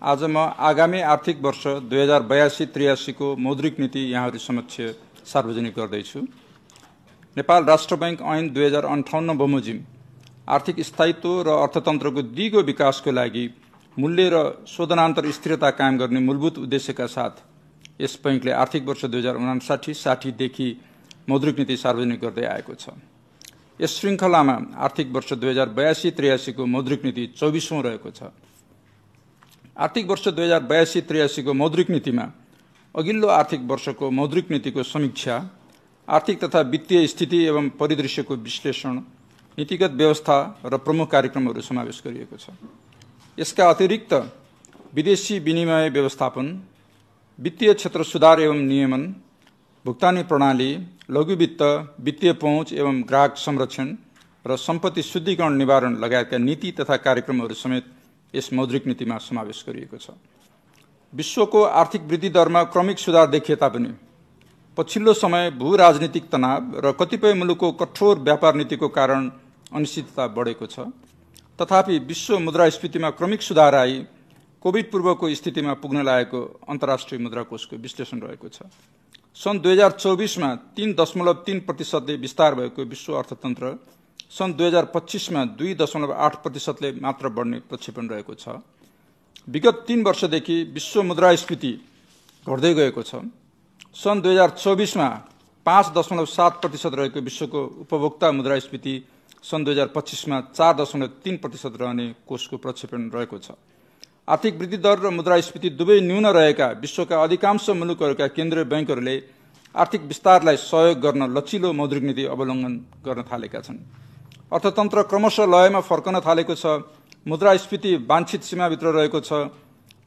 आज म आगामी आर्थिक वर्ष 2082-83 को मौद्रिक नीति यहाँहरू समक्ष सार्वजनिक गर्दैछु। नेपाल राष्ट्र बैंक ऐन 2058 बमोजिम आर्थिक स्थायित्व र अर्थतन्त्रको दिगो विकासको लागि मूल्य र शोधनान्तर स्थिरता कायम गर्ने मूलभूत उद्देश्यका साथ यस बैंकले आर्थिक वर्ष 2059-60 देखि मौद्रिक नीति सार्वजनिक गर्दै आएको छ। यस श्रृङ्खलामा आर्थिक वर्ष 2082-83 को मौद्रिक नीति 24औं रहेको छ। आर्थिक वर्ष 2082-83 को मौद्रिक नीतिमा अघिल्लो आर्थिक वर्षको मौद्रिक नीतिको समीक्षा, आर्थिक तथा वित्तीय स्थिति एवं परिदृश्यको विश्लेषण, नीतिगत व्यवस्था र प्रमुख कार्यक्रमहरू समावेश गरिएको छ। यसका अतिरिक्त विदेशी विनिमय व्यवस्थापन, वित्तीय क्षेत्र सुधार एवं नियमन, भुक्तानी प्रणाली, लघु वित्त, वित्तीय पहुँच एवं ग्राहक संरक्षण र सम्पत्ति शुद्धिकरण निवारण लगायतका नीति तथा कार्यक्रमहरू समेत यस मौद्रिक नीतिमा समावेश गरिएको छ। विश्वको आर्थिक वृद्धि दरमा क्रमिक सुधार देखिए तापनि पछिल्लो समय भू राजनीतिक तनाव र कतिपय मुलुकको कठोर व्यापार नीतिको कारण अनिश्चितता बढेको छ। तथापि विश्व मुद्रास्फीतिमा क्रमिक सुधार आई कोभिड पूर्वको स्थितिमा पुग्न लागेको अन्तर्राष्ट्रिय मुद्रा कोषको विश्लेषण रहेको छ। सन् 2024 मा 3.3% ले विस्तार भएको विश्व अर्थतन्त्र सन् 2025 मा 2.8% मात्र बढ्ने प्रक्षेपण रहेको छ। विगत 3 वर्षदेखि विश्व मुद्रास्फीति घट्दै गएको छ। सन् 2024 मा 5.7% रहेको विश्वको उपभोक्ता मुद्रास्फीति सन् 2025 मा 4.3% रहने कोषको प्रक्षेपण रहेको छ। आर्थिक वृद्धि दर र मुद्रास्फीति दुवै न्यून रहेका विश्वका अधिकांश मुलुकहरूका केन्द्रीय बैंकहरूले आर्थिक विस्तारलाई सहयोग गर्न लचिलो मौद्रिक नीति अवलम्बन गर्न थालेका छन्। अर्थतन्त्र क्रमशः लयमा फर्कन थालेको छ। मुद्रास्फीति वाञ्छित सीमाभित्र रहेको छ।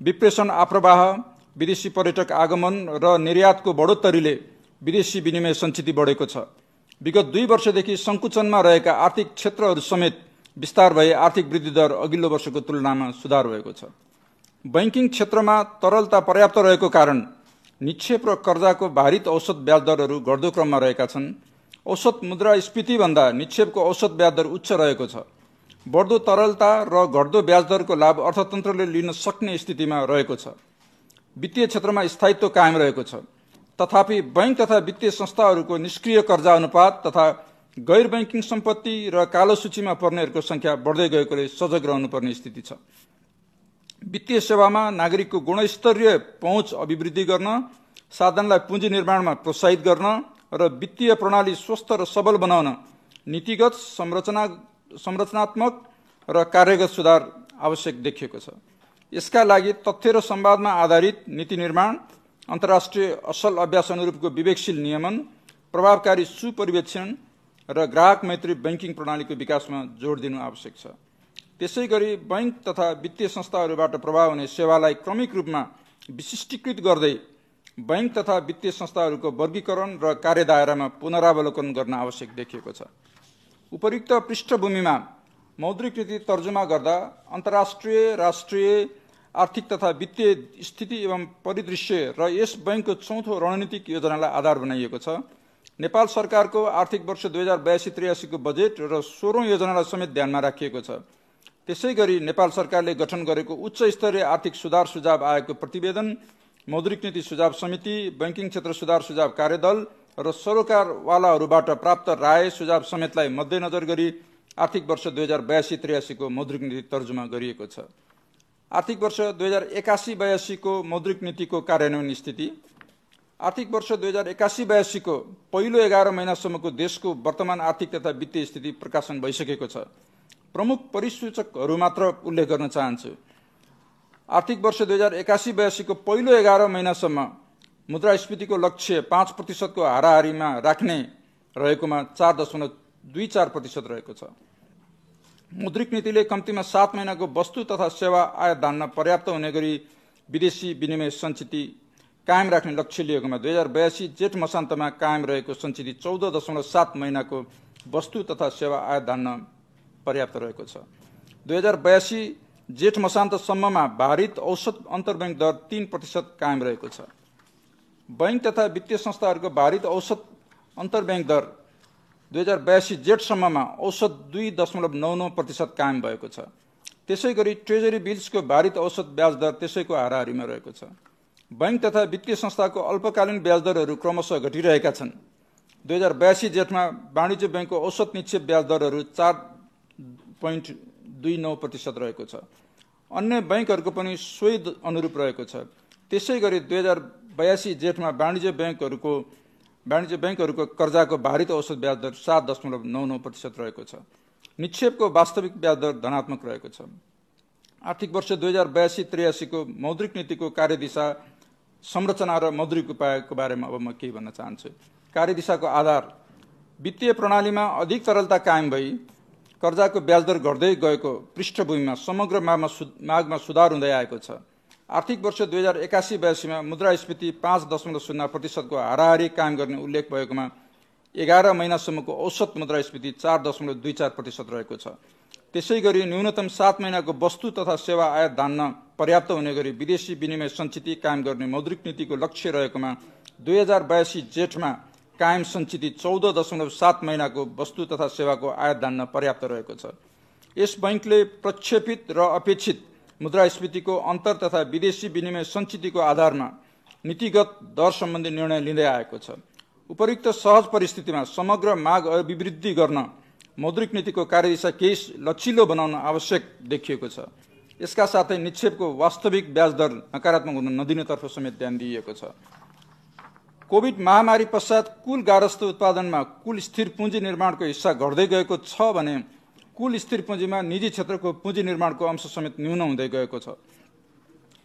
विप्रेषण आप्रवाह, विदेशी पर्यटक आगमन र निर्यातको बढोत्तरीले विदेशी विनिमय सञ्चिति बढेको छ। विगत 2 वर्षदेखि सङ्कुचनमा रहेका आर्थिक क्षेत्रहरू समेत विस्तार भए आर्थिक वृद्धि दर अघिल्लो वर्षको तुलनामा सुधार भएको छ। बैंकिङ क्षेत्रमा तरलता पर्याप्त रहेको कारण निक्षेप र कर्जाको भारित औसत ब्याज दरहरू घट्दो क्रममा रहेका छन्। औसत मुद्रास्फीतिभन्दा निक्षेपको औसत ब्याज दर उच्च रहेको छ। बढ्दो तरलता र घट्दो ब्याज दरको लाभ अर्थतन्त्रले लिन सक्ने स्थितिमा रहेको छ। वित्तीय क्षेत्रमा स्थायित्व कायम रहेको छ। तथापि बैंक तथा वित्तीय संस्थाहरूको निष्क्रिय कर्जा अनुपात तथा गैर बैंकिङ सम्पत्ति र कालो सूचीमा पर्नेहरूको संख्या बढ्दै गएकोले सजग रहनुपर्ने स्थिति छ। वित्तीय सेवामा नागरिकको गुणस्तरीय पहुँच अभिवृद्धि गर्न, साधनलाई पुँजी निर्माणमा प्रोत्साहित गर्न र वित्तीय प्रणाली स्वस्थ र सबल बनाउन नीतिगत, संरचनात्मक र कार्यगत सुधार आवश्यक देखिएको छ। यसका लागि तथ्य र संवादमा आधारित नीति निर्माण, अन्तर्राष्ट्रिय असल अभ्यास अनुरूपको विवेकशील नियमन, प्रभावकारी सुपरिवेक्षण र ग्राहक मैत्री बैंकिङ प्रणालीको विकासमा जोड दिनु आवश्यक छ। त्यसैगरी बैंक तथा वित्तीय संस्थाहरूबाट प्रभाव हुने सेवालाई क्रमिक रूपमा विशिष्टीकृत गर्दै बैंक तथा वित्तीय संस्थाहरूको वर्गीकरण र कार्यदायरामा पुनरावलोकन गर्न आवश्यक देखिएको छ। उपर्युक्त पृष्ठभूमिमा मौद्रिक नीति तर्जुमा गर्दा अन्तर्राष्ट्रिय, राष्ट्रिय आर्थिक तथा वित्तीय स्थिति एवं परिदृश्य र यस बैंकको चौथो रणनीतिक योजनालाई आधार बनाइएको छ। नेपाल सरकारको आर्थिक वर्ष 2082-83 को बजेट र 16औं योजनालाई समेत ध्यानमा राखिएको छ। त्यसैगरी नेपाल सरकारले गठन गरेको उच्च स्तरीय आर्थिक सुधार सुझाव आयोगको प्रतिवेदन, मौद्रिक नीति सुझाव समिति, बैंकिङ क्षेत्र सुधार सुझाव कार्यदल र सरोकारवालाहरूबाट प्राप्त राय सुझाव समेतलाई मध्यनजर गरी आर्थिक वर्ष 2082-83 को मौद्रिक नीति तर्जुमा गरिएको छ। आर्थिक वर्ष 2081-82 को मौद्रिक नीतिको कार्यान्वयन स्थिति। आर्थिक वर्ष 2081-82 को पहिलो 11 महिनासम्मको देशको वर्तमान आर्थिक तथा वित्तीय स्थिति प्रकाशन भइसकेको छ। प्रमुख परिसूचकहरू मात्र उल्लेख गर्न चाहन्छु। आर्थिक वर्ष 2081-82 को पहिलो 11 महिनासम्म मुद्रास्फीतिको लक्ष्य 5% को हाराहारीमा राख्ने रहेकोमा 4.24% रहेको छ। मौद्रिक नीतिले कम्तीमा 7 महिनाको वस्तु तथा सेवा आयात धान्न पर्याप्त हुने गरी विदेशी विनिमय सञ्चिति कायम राख्ने लक्ष्य लिएकोमा 2082 जेठ मसान्तमा कायम रहेको सञ्चिति 14.7 महिनाको वस्तु तथा सेवा आयात धान्न पर्याप्त रहेको छ। 2082 जेठ मसान्तसम्ममा भारित औसत अन्तर्ब्याङ्क दर 3% कायम रहेको छ। बैंक तथा वित्तीय संस्थाहरूको भारित औसत अन्तर्ब्याङ्क दर 2082 जेठसम्ममा औसत 2.99% कायम भएको छ। त्यसैगरी ट्रेजरी बिल्सको भारित औसत ब्याज दर त्यसैको हाराहारीमा रहेको छ। बैंक तथा वित्तीय संस्थाको अल्पकालीन ब्याज दरहरू क्रमशः घटिरहेका छन्। 2082 जेठमा वाणिज्य बैंकको औसत निक्षेप ब्याज दरहरू 4.29% रहेको छ। अन्य बैंकहरूको पनि सोही अनुरूप रहेको छ। त्यसैगरी 2082 जेठमा वाणिज्य बैंकहरूको कर्जाको भारित औसत ब्याज दर 7.99% रहेको छ। निक्षेपको वास्तविक ब्याज दर धनात्मक रहेको छ। आर्थिक वर्ष 2082-83 को मौद्रिक नीतिको कार्यदिशा, संरचना र मौद्रिक उपायको बारेमा अब म केही भन्न चाहन्छु। कार्यदिशाको आधार वित्तीय प्रणालीमा अधिक तरलता कायम भई कर्जाको ब्याज दर घट्दै गएको पृष्ठभूमिमा समग्र मागमा सुधार हुँदै आएको छ। आर्थिक वर्ष 2081-82 मा मुद्रास्फीति 5.0% को हाराहारी कायम गर्ने उल्लेख भएकोमा 11 महिनासम्मको औसत मुद्रास्फीति 4.24% रहेको छ। त्यसैगरी न्यूनतम 7 महिनाको वस्तु तथा सेवा आयात धान्न पर्याप्त हुने गरी विदेशी विनिमय सञ्चिति कायम गर्ने मौद्रिक नीतिको लक्ष्य रहेकोमा 2082 जेठमा कायम सञ्चिति 14.7 महिनाको वस्तु तथा सेवाको आयात धान्न पर्याप्त रहेको छ। यस बैंकले प्रक्षेपित र अपेक्षित मुद्रास्फीतिको अन्तर तथा विदेशी विनिमय सञ्चितिको आधारमा नीतिगत दर सम्बन्धी निर्णय लिँदै आएको छ। उपयुक्त सहज परिस्थितिमा समग्र माग अभिवृद्धि गर्न मौद्रिक नीतिको कार्यदिशा केही लचिलो बनाउन आवश्यक देखिएको छ। यसका साथै निक्षेपको वास्तविक ब्याज दर नकारात्मक हुन नदिनेतर्फ समेत ध्यान दिइएको छ। कोभिड महामारी पश्चात कुल गारस्थ उत्पादनमा कुल स्थिर पुँजी निर्माणको हिस्सा घट्दै गएको छ भने कुल स्थिर पुँजीमा निजी क्षेत्रको पुँजी निर्माणको अंश समेत न्यून हुँदै गएको छ।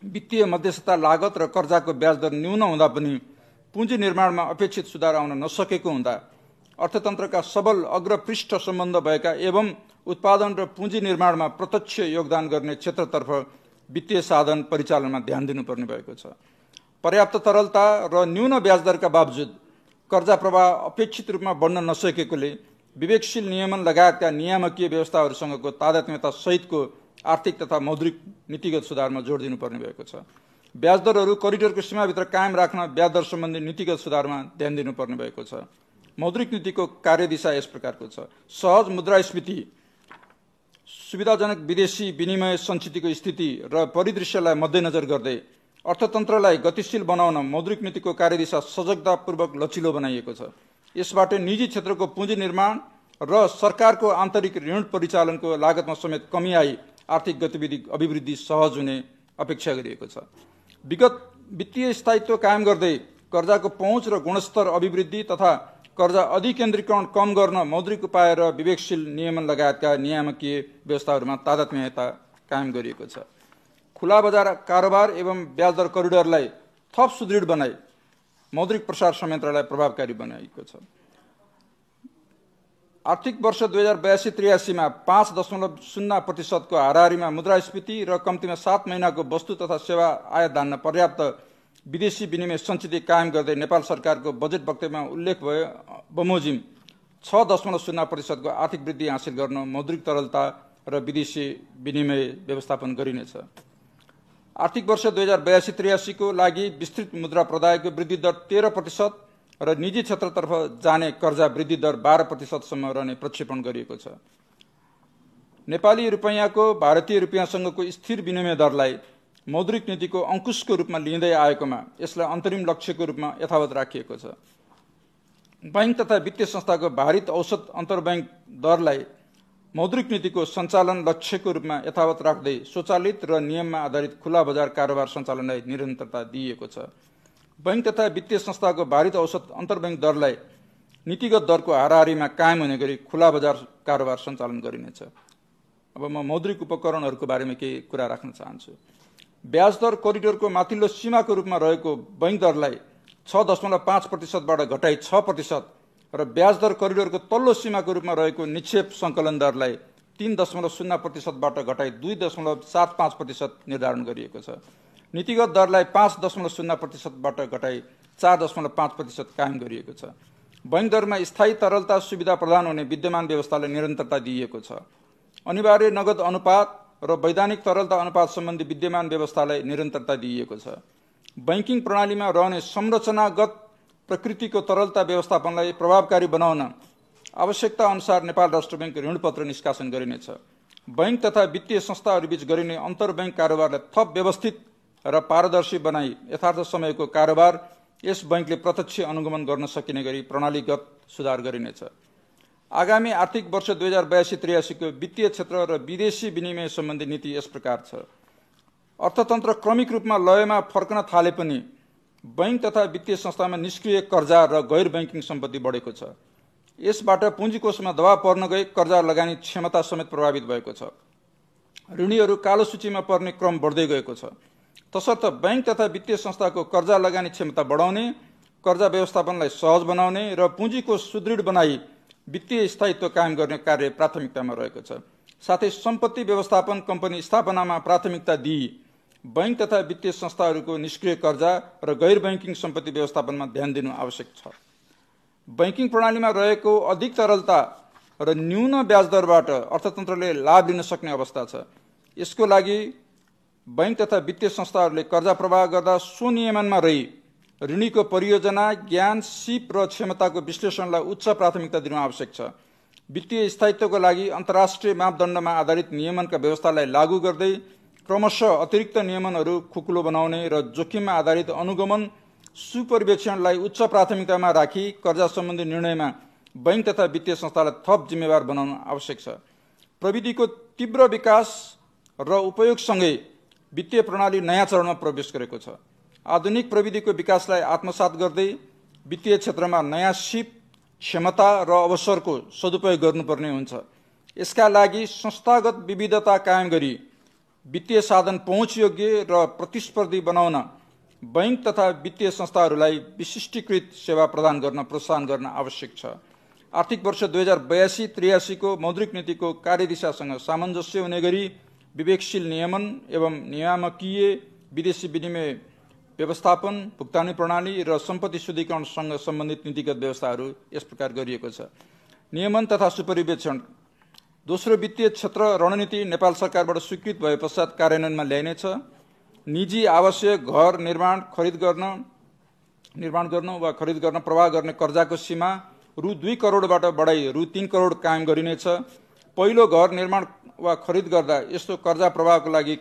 वित्तीय मध्यस्थता लागत र कर्जाको ब्याज दर न्यून हुँदा पनि पुँजी निर्माणमा अपेक्षित सुधार आउन नसकेको हुँदा अर्थतन्त्रका सबल अग्रपृष्ठ सम्बन्ध भएका एवं उत्पादन र पुँजी निर्माणमा प्रत्यक्ष योगदान गर्ने क्षेत्रतर्फ वित्तीय साधन परिचालनमा ध्यान दिनुपर्ने भएको छ। पर्याप्त तरलता र न्यून ब्याज दरका बावजुद कर्जा प्रवाह अपेक्षित रूपमा बढ्न नसकेकोले विवेकशील नियमन लगायतका नियामकीय व्यवस्थाहरूसँगको तादात्म्यता सहितको आर्थिक तथा मौद्रिक नीतिगत सुधारमा जोड दिनुपर्ने भएको छ। ब्याज दरहरू करिडोरको सीमाभित्र कायम राख्न ब्याज दर सम्बन्धी नीतिगत सुधारमा ध्यान दिनुपर्ने भएको छ। मौद्रिक नीतिको कार्यदिशा यस प्रकारको छ। सहज मुद्रास्फीति, सुविधाजनक विदेशी विनिमय सञ्चितिको स्थिति र परिदृश्यलाई मध्यनजर गर्दै अर्थतन्त्रलाई गतिशील बनाउन मौद्रिक नीतिको कार्यदिशा सजगतापूर्वक लचिलो बनाइएको छ। यसबाट निजी क्षेत्रको पुँजी निर्माण र सरकारको आन्तरिक ऋण परिचालनको लागतमा समेत कमी आई आर्थिक गतिविधि अभिवृद्धि सहज हुने अपेक्षा गरिएको छ। विगत वित्तीय स्थायित्व कायम गर्दै कर्जाको पहुँच र गुणस्तर अभिवृद्धि तथा कर्जा अधिकेन्द्रीकरण कम गर्न मौद्रिक उपाय र विवेकशील नियमन लगायतका नियामकीय व्यवस्थाहरूमा तादात्म्यता कायम गरिएको छ। खुला बजार कारोबार एवं ब्याज दर करिडोरलाई थप सुदृढ बनाई मौद्रिक प्रसार संयन्त्रलाई प्रभावकारी बनाइएको छ। आर्थिक वर्ष 2082-83 मा 5.0% को हाराहारीमा मुद्रास्फीति र कम्तीमा 7 महिनाको वस्तु तथा सेवा आयात धान्न पर्याप्त विदेशी विनिमय सञ्चिति कायम गर्दै नेपाल सरकारको बजेट वक्तव्यमा उल्लेख भयो बमोजिम 6.0% को आर्थिक वृद्धि हासिल गर्न मौद्रिक तरलता र विदेशी विनिमय व्यवस्थापन गरिनेछ। आर्थिक वर्ष 2082-83 को लागि विस्तृत मुद्रा प्रदायको वृद्धि दर 13% र निजी क्षेत्रतर्फ जाने कर्जा वृद्धि दर 12% सम्म रहने प्रक्षेपण गरिएको छ। नेपाली रुपैयाँको भारतीय रुपैयाँसँगको स्थिर विनिमय दरलाई मौद्रिक नीतिको अंकुशको रूपमा लिँदै आएकोमा यसलाई अन्तरिम लक्ष्यको रूपमा यथावत राखिएको छ। बैंक तथा वित्तीय संस्थाको भारित औसत अन्तर्बैङ्क दरलाई मौद्रिक नीतिको सञ्चालन लक्ष्यको रूपमा यथावत राख्दै स्वचालित र नियममा आधारित खुला बजार कारोबार सञ्चालनलाई निरन्तरता दिइएको छ। बैंक तथा वित्तीय संस्थाको भारित औसत अन्तर्बैङ्क दरलाई नीतिगत दरको हाराहारीमा कायम हुने गरी खुला बजार कारोबार सञ्चालन गरिनेछ। अब म मौद्रिक उपकरणहरूको बारेमा केही कुरा राख्न चाहन्छु। ब्याज दर करिडोरको माथिल्लो सीमाको रूपमा रहेको बैंक दरलाई 6.5% बाट घटाई 6% र ब्याज दर करिडोरको तल्लो सीमाको रूपमा रहेको निक्षेप सङ्कलन दरलाई 3.0% बाट घटाई 2.75% निर्धारण गरिएको छ। नीतिगत दरलाई 5.0% बाट घटाई 4.5% कायम गरिएको छ। बैंक दरमा स्थायी तरलता सुविधा प्रदान हुने विद्यमान व्यवस्थालाई निरन्तरता दिइएको छ। अनिवार्य नगद अनुपात र वैधानिक तरलता अनुपात सम्बन्धी विद्यमान व्यवस्थालाई निरन्तरता दिइएको छ। बैंकिङ प्रणालीमा रहने संरचनागत प्रकृतिको तरलता व्यवस्थापनलाई प्रभावकारी बनाउन आवश्यकता अनुसार नेपाल राष्ट्र बैंक ऋणपत्र निष्कासन गरिनेछ। बैंक तथा वित्तीय संस्थाहरूबीच गरिने अन्तर्बैङ्क कारोबारलाई थप व्यवस्थित र पारदर्शी बनाई यथार्थ समयको कारोबार यस बैंकले प्रत्यक्ष अनुगमन गर्न सकिने गरी प्रणालीगत सुधार गरिनेछ। आगामी आर्थिक वर्ष 2082-83 को वित्तीय क्षेत्र र विदेशी विनिमय सम्बन्धी नीति यस प्रकार छ। अर्थतन्त्र क्रमिक रूपमा लयमा फर्कन थाले पनि बैंक तथा वित्तीय संस्थामा निष्क्रिय कर्जा र गैर बैंकिङ सम्पत्ति बढेको छ। यसबाट पुँजीकोषमा दबाव पर्न गई कर्जा लगानी क्षमता समेत प्रभावित भएको छ। ऋणीहरू कालो सूचीमा पर्ने क्रम बढ्दै गएको छ। तसर्थ बैंक तथा वित्तीय संस्थाको कर्जा लगानी क्षमता बढाउने, कर्जा व्यवस्थापनलाई सहज बनाउने र पुँजीको सुदृढ बनाई वित्तीय स्थायित्व कायम गर्ने कार्य प्राथमिकतामा रहेको छ। साथै सम्पत्ति व्यवस्थापन कम्पनी स्थापनामा प्राथमिकता दिई बैंक तथा वित्तीय संस्थाहरूको निष्क्रिय कर्जा र गैर बैंकिङ सम्पत्ति व्यवस्थापनमा ध्यान दिनु आवश्यक छ। बैंकिङ प्रणालीमा रहेको अधिक तरलता र न्यून ब्याज दरबाट अर्थतन्त्रले लाभ लिन सक्ने अवस्था छ। यसको लागि बैंक तथा वित्तीय संस्थाहरूले कर्जा प्रवाह गर्दा स्वनियमनमा रही ऋणीको परियोजना, ज्ञान, सिप र क्षमताको विश्लेषणलाई उच्च प्राथमिकता दिनु आवश्यक छ। वित्तीय स्थायित्वको लागि अन्तर्राष्ट्रिय मापदण्डमा आधारित नियमनका व्यवस्थालाई लागू गर्दै क्रमशः अतिरिक्त नियमनहरू खुकुलो बनाउने र जोखिममा आधारित अनुगमन सुपरिवेक्षणलाई उच्च प्राथमिकतामा राखी कर्जा सम्बन्धी निर्णयमा बैंक तथा वित्तीय संस्थालाई थप जिम्मेवार बनाउनु आवश्यक छ। प्रविधिको तीव्र विकास र उपयोगसँगै वित्तीय प्रणाली नयाँ चरणमा प्रवेश गरेको छ। आधुनिक प्रविधिको विकासलाई आत्मसात गर्दै वित्तीय क्षेत्रमा नयाँ सिप, क्षमता र अवसरको सदुपयोग गर्नुपर्ने हुन्छ। यसका लागि संस्थागत विविधता कायम गरी वित्तीय साधन पहुँचयोग्य र प्रतिस्पर्धी बनाउन बैंक तथा वित्तीय संस्थाहरूलाई विशिष्टीकृत सेवा प्रदान गर्न प्रोत्साहन गर्न आवश्यक छ। आर्थिक वर्ष 2082-83 को मौद्रिक नीतिको कार्यदिशासँग सामञ्जस्य हुने गरी विवेकशील नियमन एवं नियामकीय विदेशी विनिमय व्यवस्थापन, भुक्तानी प्रणाली र सम्पत्ति शुद्धिकरणसँग सम्बन्धित नीतिगत व्यवस्थाहरू यस प्रकार गरिएको छ। नियमन तथा सुपरिवेक्षण। दोस्रो वित्तीय क्षेत्र रणनीति नेपाल सरकारबाट स्वीकृत भए पश्चात कार्यान्वयनमा ल्याइनेछ। निजी आवश्यक घर निर्माण गर्न वा खरिद गर्न प्रवाह गर्ने कर्जाको सीमा रु 2 करोडबाट बढाई रु 3 करोड कायम गरिनेछ। पहिलो घर निर्माण वा खरिद गर्दा यस्तो कर्जा प्रवाहको लागि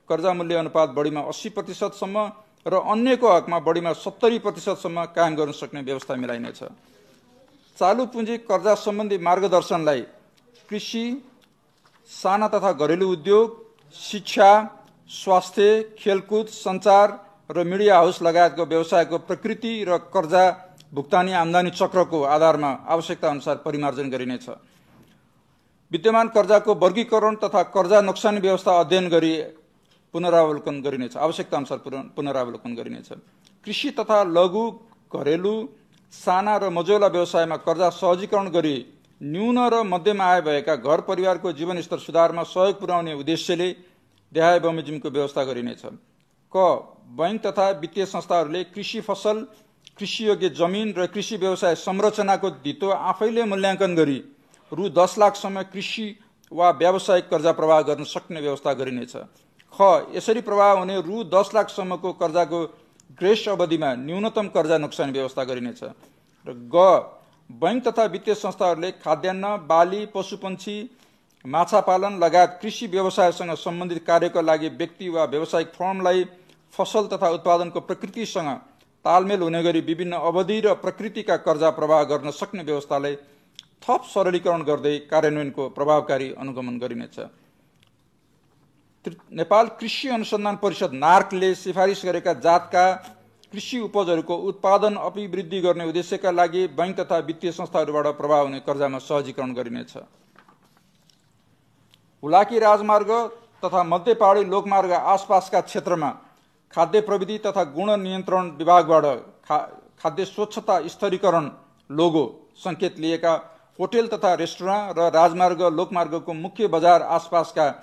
कर्जा मूल्य अनुपात बढीमा 80% सम्म र अन्यको हकमा बढीमा 70% सम्म कायम गर्न सक्ने व्यवस्था मिलाइनेछ। चालू पुँजी कर्जा सम्बन्धी मार्गदर्शनलाई कृषि, साना तथा घरेलु उद्योग, शिक्षा, स्वास्थ्य, खेलकुद, सञ्चार र मिडिया हाउस लगायतको व्यवसायको प्रकृति र कर्जा भुक्तानी आम्दानी चक्रको आधारमा आवश्यकता अनुसार परिमार्जन गरिनेछ। विद्यमान कर्जाको वर्गीकरण तथा कर्जा नोक्सानी व्यवस्था अध्ययन गरी पुनरावलोकन गरिनेछ, आवश्यकता अनुसार पुनरावलोकन गरिनेछ। कृषि तथा लघु, घरेलु, साना र मझौला व्यवसायमा कर्जा सहजीकरण गरी न्यून र मध्यम आय भएका घर परिवारको जीवनस्तर सुधारमा सहयोग पुर्याउने उद्देश्यले देहाय बमोजिमको व्यवस्था गरिनेछ। क बैंक तथा वित्तीय संस्थाहरूले कृषि फसल, कृषियोग्य जमिन र कृषि व्यवसाय संरचनाको धितो आफैले मूल्याङ्कन गरी रु 10 लाखसम्म कृषि वा व्यावसायिक कर्जा प्रवाह गर्न सक्ने व्यवस्था गरिनेछ। ख यसरी प्रवाह हुने रु 10 लाखसम्मको कर्जाको ग्रेस अवधिमा न्यूनतम कर्जा नोक्सानी व्यवस्था गरिनेछ। र ग बैंक तथा वित्तीय संस्थाहरूले खाद्यान्न, बाली, पशुपन्छी, माछा पालन लगायत कृषि व्यवसायसँग सम्बन्धित कार्यका लागि व्यक्ति वा व्यावसायिक फर्मलाई फसल तथा उत्पादनको प्रकृतिसँग तालमेल हुने गरी विभिन्न अवधि र प्रकृतिका कर्जा प्रवाह गर्न सक्ने व्यवस्थालाई थप सरलीकरण गर्दै कार्यान्वयनको प्रभावकारी अनुगमन गरिनेछ। नेपाल कृषि अनुसन्धान परिषद नार्कले सिफारिस गरेका जातका कृषि उपजहरूको उत्पादन अभिवृद्धि गर्ने उद्देश्यका लागि बैंक तथा वित्तीय संस्थाहरूबाट प्रवाह हुने कर्जामा सहजीकरण गरिनेछ। हुलाकी राजमार्ग तथा मध्य पहाडी लोकमार्ग आसपासका क्षेत्रमा खाद्य प्रविधि तथा गुण नियन्त्रण विभागबाट खाद्य स्वच्छता स्तरीकरण लोगो संकेत लिएका होटल तथा रेस्टुराँ र राजमार्ग लोकमार्गको मुख्य बजार आसपासका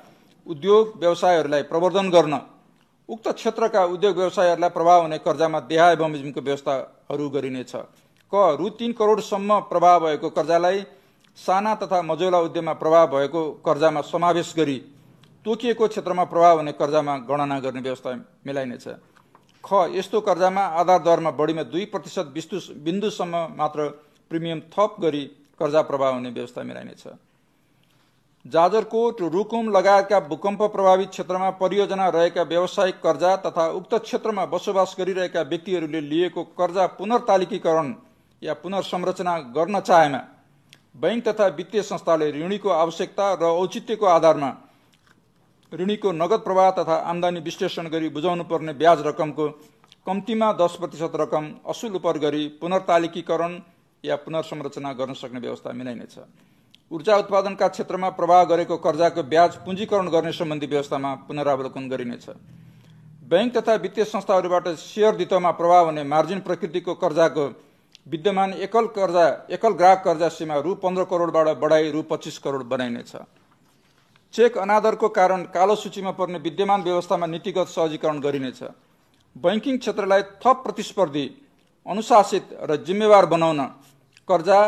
उद्योग व्यवसायहरूलाई प्रवर्धन गर्न उक्त क्षेत्रका उद्योग व्यवसायहरूलाई प्रभाव हुने कर्जामा देहाय बमोजिमको व्यवस्थाहरू गरिनेछ। क रु 3 करोडसम्म प्रभाव भएको कर्जालाई साना तथा मझौला उद्यममा प्रभाव भएको कर्जामा समावेश गरी तोकिएको क्षेत्रमा प्रभाव हुने कर्जामा गणना गर्ने व्यवस्था मिलाइनेछ। ख यस्तो कर्जामा आधार दरमा बढीमा 2% बिन्दुसम्म मात्र प्रिमियम थप गरी कर्जा प्रभाव हुने व्यवस्था मिलाइनेछ। जाजरकोट, रुकुम लगायतका भूकम्प प्रभावित क्षेत्रमा परियोजना रहेका व्यावसायिक कर्जा तथा उक्त क्षेत्रमा बसोबास गरिरहेका व्यक्तिहरूले लिएको कर्जा पुनर्तालिकीकरण या पुनर्संरचना गर्न चाहेमा बैंक तथा वित्तीय संस्थाले ऋणीको आवश्यकता र औचित्यको आधारमा ऋणीको नगद प्रवाह तथा आम्दानी विश्लेषण गरी बुझाउनु पर्ने ब्याज रकमको कम्तीमा 10% रकम असुल उपर गरी पुनर्तालिकीकरण या पुनर्संरचना गर्न सक्ने व्यवस्था मिलाइनेछ। ऊर्जा उत्पादनका क्षेत्रमा प्रवाह गरेको कर्जाको ब्याज पुञ्जीकरण गर्ने सम्बन्धी व्यवस्थामा पुनरावलोकन गरिनेछ। बैंक तथा वित्तीय संस्थाहरूबाट शेयर धितोमा प्रवाह हुने मार्जिन प्रकृतिको कर्जाको विद्यमान एकल ग्राहक कर्जा सीमा रु 15 करोडबाट बढाई रु 25 करोड बनाइनेछ। चेक अनादरको कारण कालो सूचीमा पर्ने विद्यमान व्यवस्थामा नीतिगत सहजीकरण गरिनेछ। बैंकिङ क्षेत्रलाई थप प्रतिस्पर्धी, अनुशासित र जिम्मेवार बनाउन कर्जा,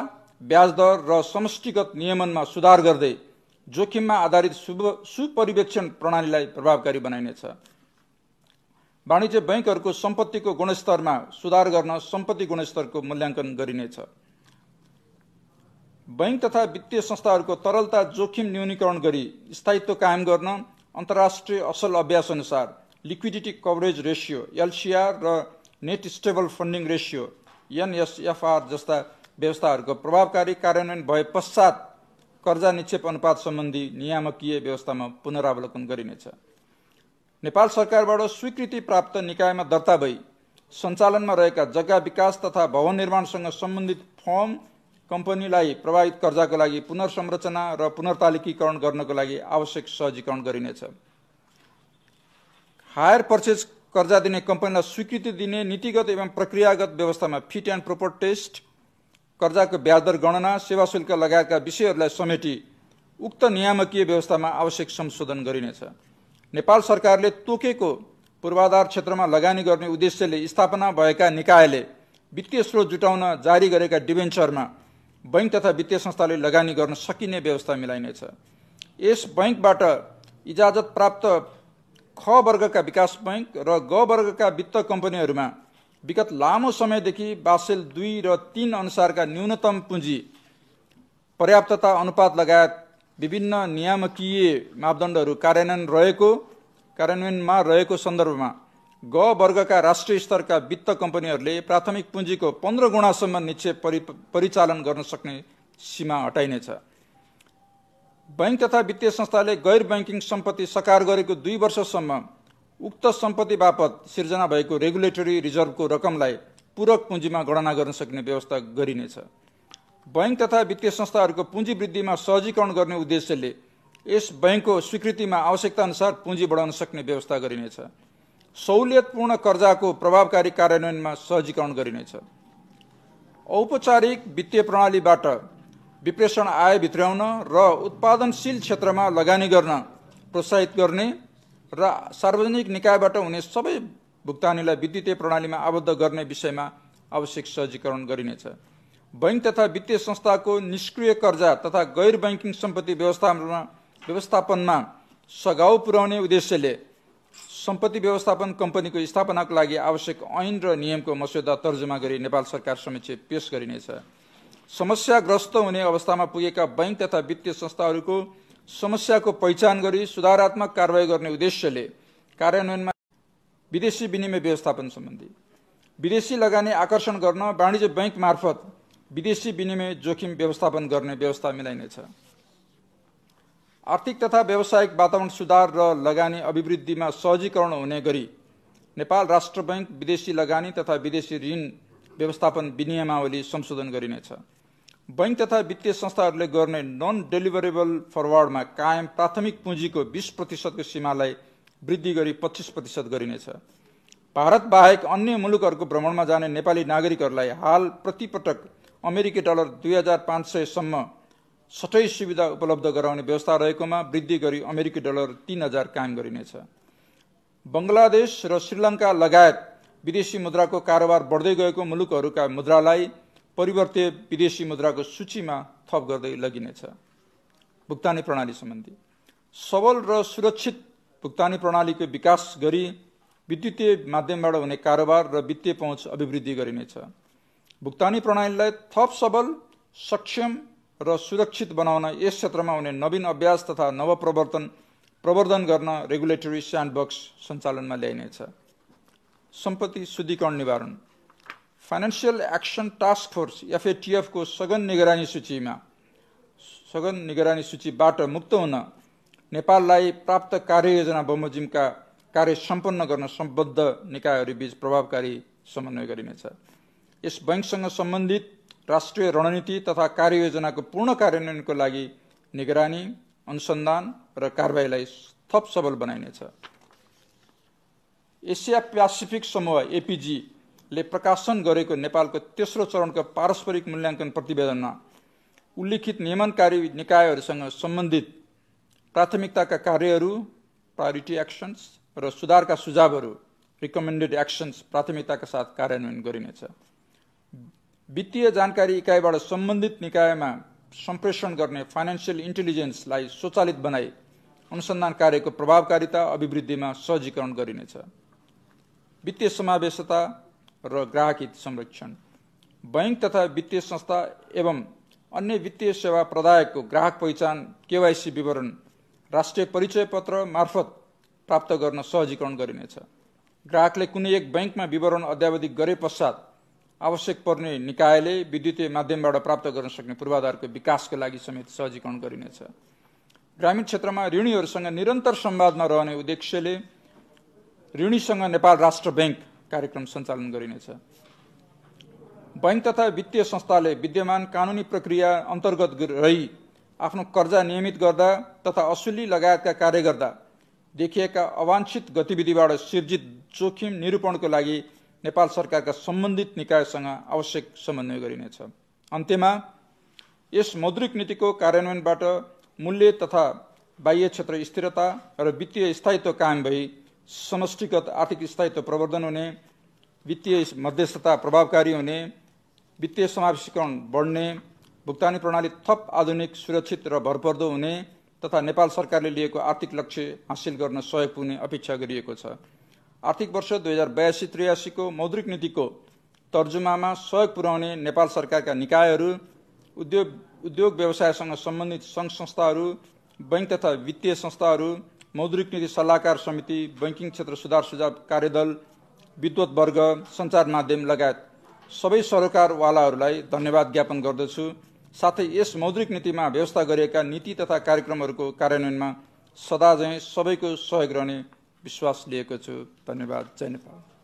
ब्याज दर र समष्टिगत नियमनमा सुधार गर्दै जोखिममा आधारित सुपरिवेक्षण प्रणालीलाई प्रभावकारी बनाइनेछ। वाणिज्य बैंकहरूको सम्पत्तिको गुणस्तरमा सुधार गर्न सम्पत्ति गुणस्तरको मूल्याङ्कन गरिनेछ। बैंक तथा वित्तीय संस्थाहरूको तरलता जोखिम न्यूनीकरण गरी स्थायित्व कायम गर्न अन्तर्राष्ट्रिय असल अभ्यास अनुसार लिक्विडिटी कभरेज रेशियो LCR र net stable funding ratio NSFR जस्ता व्यवस्थाहरूको प्रभावकारी कार्यान्वयन भए पश्चात कर्जा निक्षेप अनुपात सम्बन्धी नियामकीय व्यवस्थामा पुनरावलोकन गरिनेछ। नेपाल सरकारबाट स्वीकृति प्राप्त निकायमा दर्ता भई सञ्चालनमा रहेका जग्गा विकास तथा भवन निर्माणसँग सम्बन्धित फर्म कम्पनीलाई प्रभावित कर्जाको लागि पुनर्संरचना र पुनर्तालिकीकरण गर्नको लागि आवश्यक सहजीकरण गरिनेछ। हायर पर्चेज कर्जा दिने कम्पनीलाई स्वीकृति दिने नीतिगत एवं प्रक्रियागत व्यवस्थामा फिट एन्ड प्रोपर टेस्ट, कर्जाको ब्याजदर गणना, सेवा शुल्क लगायतका विषयहरूलाई समेटी उक्त नियामकीय व्यवस्थामा आवश्यक संशोधन गरिनेछ। नेपाल सरकारले तोकेको पूर्वाधार क्षेत्रमा लगानी गर्ने उद्देश्यले स्थापना भएका निकायले वित्तीय स्रोत जुटाउन जारी गरेका डिबेन्चरमा बैंक तथा वित्तीय संस्थाले लगानी गर्न सकिने व्यवस्था मिलाइनेछ। यस बैंकबाट इजाजत प्राप्त ख वर्गका विकास बैंक र ग वर्गका वित्त कम्पनीहरूमा विगत लामो समयदेखि बासेल 2 र 3 अनुसारका न्यूनतम पुँजी, पर्याप्तता अनुपात लगायत विभिन्न नियामकीय मापदण्डहरू कार्यान्वयनमा रहेको सन्दर्भमा ग वर्गका राष्ट्रिय स्तरका वित्त कम्पनीहरूले प्राथमिक पुँजीको 15 गुणासम्म निक्षेप परिचालन गर्न सक्ने सीमा हटाइनेछ। बैंक तथा वित्तीय संस्थाले गैर बैंकिङ सम्पत्ति सकार गरेको 2 वर्षसम्म उक्त सम्पत्ति बापत सिर्जना भएको रेगुलेटरी रिजर्भको रकमलाई पूरक पुँजीमा गणना गर्न सक्ने व्यवस्था गरिनेछ। बैंक तथा वित्तीय संस्थाहरूको पुँजी वृद्धिमा सहजीकरण गर्ने उद्देश्यले यस बैंकको स्वीकृतिमा आवश्यकता अनुसार पुँजी बढाउन सक्ने व्यवस्था गरिनेछ। सहुलियतपूर्ण कर्जाको प्रभावकारी कार्यान्वयनमा सहजीकरण गरिनेछ। औपचारिक वित्तीय प्रणालीबाट विप्रेषण आय भित्र्याउन र उत्पादनशील क्षेत्रमा लगानी गर्न प्रोत्साहित गर्ने र सार्वजनिक निकायबाट हुने सबै भुक्तानीलाई विद्युतीय प्रणालीमा आबद्ध गर्ने विषयमा आवश्यक सहजीकरण गरिनेछ। बैंक तथा वित्तीय संस्थाको निष्क्रिय कर्जा तथा गैर बैंकिङ सम्पत्ति व्यवस्थापनमा सघाउ पुर्याउने उद्देश्यले सम्पत्ति व्यवस्थापन कम्पनीको स्थापनाको लागि आवश्यक ऐन र नियमको मस्यौदा तर्जुमा गरी नेपाल सरकार समक्ष पेश गरिनेछ। समस्याग्रस्त हुने अवस्थामा पुगेका बैंक तथा वित्तीय संस्थाहरूको समस्याको पहिचान गरी सुधारात्मक कारबाही गर्ने उद्देश्यले कार्यान्वयनमा विदेशी विनिमय व्यवस्थापन सम्बन्धी विदेशी लगानी आकर्षण गर्न वाणिज्य बैंक मार्फत विदेशी विनिमय जोखिम व्यवस्थापन गर्ने व्यवस्था मिलाइनेछ। आर्थिक तथा व्यावसायिक वातावरण सुधार र लगानी अभिवृद्धिमा सहजीकरण हुने गरी नेपाल राष्ट्र बैंक विदेशी लगानी तथा विदेशी ऋण व्यवस्थापन विनियमावली संशोधन गरिनेछ। बैंक तथा वित्तीय संस्थाहरूले गर्ने नन डेलिभरेबल फरवर्डमा कायम प्राथमिक पुँजीको 20% को सीमालाई वृद्धि गरी 25% गरिनेछ। भारत बाहेक अन्य मुलुकहरूको भ्रमणमा जाने नेपाली नागरिकहरूलाई हाल प्रतिपटक अमेरिकी डलर 2500 सम्म सटै सुविधा उपलब्ध गराउने व्यवस्था रहेकोमा वृद्धि गरी अमेरिकी डलर 3000 कायम गरिनेछ। बंगलादेश र श्रीलङ्का लगायत विदेशी मुद्राको कारोबार बढ्दै गएको मुलुकहरूका मुद्रालाई परिवर्त्य विदेशी मुद्राको सूचीमा थप गर्दै लगिनेछ। भुक्तानी प्रणाली सम्बन्धी सबल र सुरक्षित भुक्तानी प्रणालीको विकास गरी विद्युतीय माध्यमबाट हुने कारोबार र वित्तीय पहुँच अभिवृद्धि गरिनेछ। भुक्तानी प्रणालीलाई थप सबल, सक्षम र सुरक्षित बनाउन यस क्षेत्रमा हुने नवीन अभ्यास तथा प्रवर्धन गर्न रेगुलेटरी स्यान्डबक्स सञ्चालनमा ल्याइनेछ। सम्पत्ति शुद्धिकरण निवारण financial action task force FATF को सघन निगरानी सूचीबाट मुक्त हुन नेपाललाई प्राप्त कार्ययोजना बमोजिमका कार्य सम्पन्न गर्न सम्बद्ध निकायहरूबीच प्रभावकारी समन्वय गरिनेछ। यस बैंकसँग सम्बन्धित राष्ट्रिय रणनीति तथा कार्ययोजनाको पूर्ण कार्यान्वयनको लागि निगरानी, अनुसन्धान र कारबाहीलाई थप सबल बनाइनेछ। एसिया प्यासिफिक समूह APG ले प्रकाशन गरेको नेपालको तेस्रो चरणको पारस्परिक मूल्याङ्कन प्रतिवेदनमा उल्लिखित नियमनकारी निकायहरूसँग सम्बन्धित प्राथमिकताका कार्यहरू प्रायोरिटी एक्सन्स र सुधारका सुझावहरू रिकमेन्डेड एक्सन्स प्राथमिकताका साथ कार्यान्वयन गरिनेछ। वित्तीय जानकारी इकाइबाट सम्बन्धित निकायमा सम्प्रेषण गर्ने फाइनेन्शियल इन्टेलिजेन्सलाई स्वचालित बनाई अनुसन्धान कार्यको प्रभावकारिता अभिवृद्धिमा सहजीकरण गरिनेछ। वित्तीय समावेशता र ग्राहक हित संरक्षण बैंक तथा वित्तीय संस्था एवं अन्य वित्तीय सेवा प्रदायकको ग्राहक पहिचान KYC विवरण राष्ट्रिय परिचय पत्र मार्फत प्राप्त गर्न सहजीकरण गरिनेछ। ग्राहकले कुनै एक बैंकमा विवरण अद्यावधिक गरे पश्चात आवश्यक पर्ने निकायले विद्युतीय माध्यमबाट प्राप्त गर्न सक्ने पूर्वाधारको विकासको लागि समेत सहजीकरण गरिनेछ। ग्रामीण क्षेत्रमा ऋणीहरूसँग निरन्तर संवादमा रहने उद्देश्यले ऋणीसँग नेपाल राष्ट्र बैंक कार्यक्रम सञ्चालन गरिनेछ। बैंक तथा वित्तीय संस्थाले विद्यमान कानुनी प्रक्रिया अन्तर्गत रही आफ्नो कर्जा नियमित गर्दा तथा असुली लगायतका कार्य गर्दा देखिएका अवांछित गतिविधिबाट सिर्जित जोखिम निरूपणको लागि नेपाल सरकारका सम्बन्धित निकायसँग आवश्यक समन्वय गरिनेछ। अन्त्यमा यस मौद्रिक नीतिको कार्यान्वयनबाट मूल्य तथा बाह्य क्षेत्र स्थिरता र वित्तीय स्थायित्व कायम भई समष्टिगत आर्थिक स्थायित्व प्रवर्धन हुने, वित्तीय मध्यस्थता प्रभावकारी हुने, वित्तीय समावेशीकरण बढ्ने, भुक्तानी प्रणाली थप आधुनिक, सुरक्षित र भरपर्दो हुने तथा नेपाल सरकारले लिएको आर्थिक लक्ष्य हासिल गर्न सहयोग पुग्ने अपेक्षा गरिएको छ। आर्थिक वर्ष 2082-83 को मौद्रिक नीतिको तर्जुमामा सहयोग पुर्याउने नेपाल सरकारका निकायहरू, उद्योग व्यवसायसँग सम्बन्धित सङ्घ संस्थाहरू, बैंक तथा वित्तीय संस्थाहरू, मौद्रिक नीति सल्लाहकार समिति, बैंकिङ क्षेत्र सुधार सुझाव कार्यदल, विद्वत वर्ग, सञ्चार माध्यम लगायत सबै सरोकारवालाहरूलाई धन्यवाद ज्ञापन गर्दछु। साथै यस मौद्रिक नीतिमा व्यवस्था गरिएका नीति तथा कार्यक्रमहरूको कार्यान्वयनमा सदाझैँ सबैको सहयोग रहने विश्वास लिएको छु। धन्यवाद। जय नेपाल।